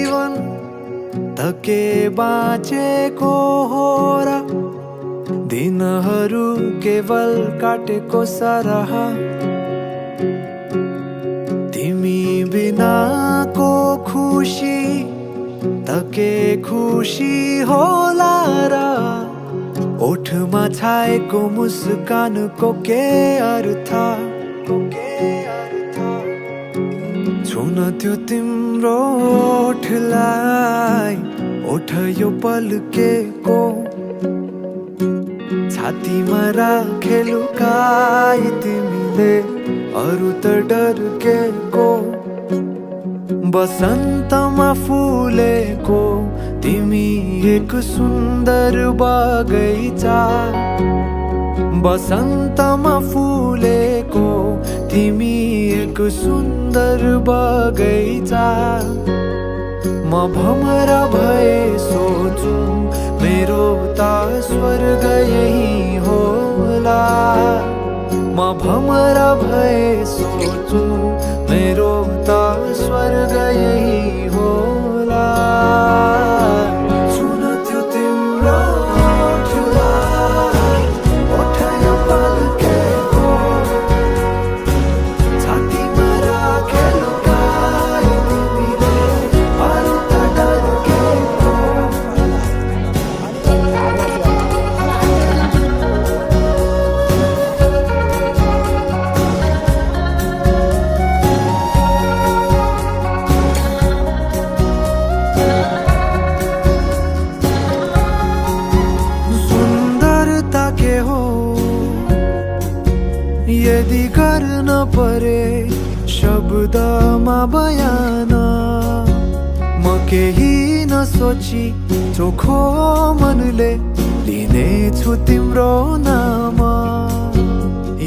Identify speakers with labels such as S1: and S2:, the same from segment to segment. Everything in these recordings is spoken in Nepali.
S1: जीवन त के बाँचेको हो र, दिनहरू केवल काटेको सरह। तिमी बिनाको खुसी त के खुसी होला र, ओठमा छाएको मुस्कानको के अर्थ। छुन त्यो तिम्रो ओठलाई, ओठ यो पल्केको, छातीमा राखे लुकाई तिमीले अरू त डर्केको। बसन्तमा फुलेको तिमी एक सुन्दर बगैँचा, बसन्तमा फुलेको तिमी एक सुन्दर बगैँचा। म भमरा भए सोचु मेरो त स्वर्ग यही होला। म भमरा भए सोचु मेरो त स्वर्ग यही होला। सुन त्यो तिम्रो ओठलाई, ओठ यो पल्केको, छातीमा राखे लुकाई तिमीले अरू त डर्केको। यदि गर्न परे शब्दमा बयान, म केही नसोची चोखो मनले लिनेछु तिम्रो नाम।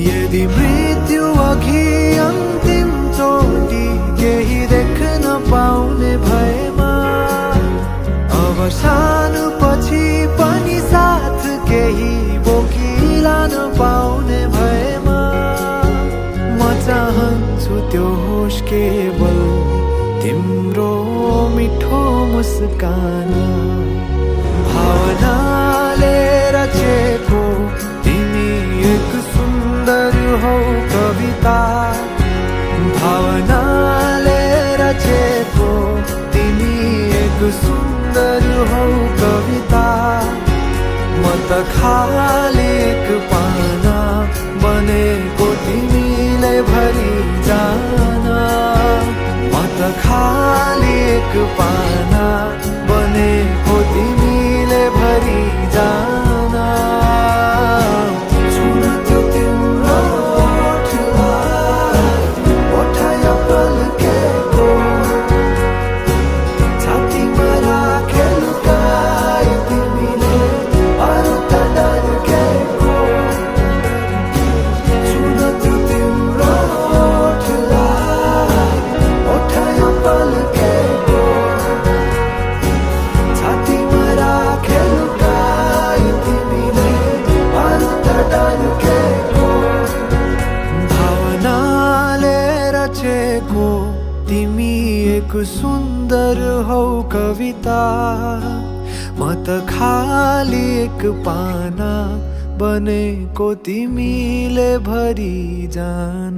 S1: यदि मृत्यु अघि अन्तिम चोटि केही देख्न पाउने भएमा, अब सानो पछि पनि साथ केही बोकिलान पाउने भएमा, चाहन्छु त्यो होस् केवल तिम्रो मिठो मुस्कान। भावनाले रचेको तिमी एक सुन्दर हौ कविता, भावनाले रचेको तिमी एक सुन्दर हौ कविता। म त खाली एक पाना बनेको तिमीले भरि जान, म त खाली एक पाना बनेको तिमीले भरि जान। छुन त्यो तिम्रो ओठलाई, ओठ यो पल्केको, छातीमा राखे लुकाई तिमीले अरू त डर्केको। तिमी एक सुन्दर हौ कविता, म त खाली एक पाना बनेको तिमीले भरि जान।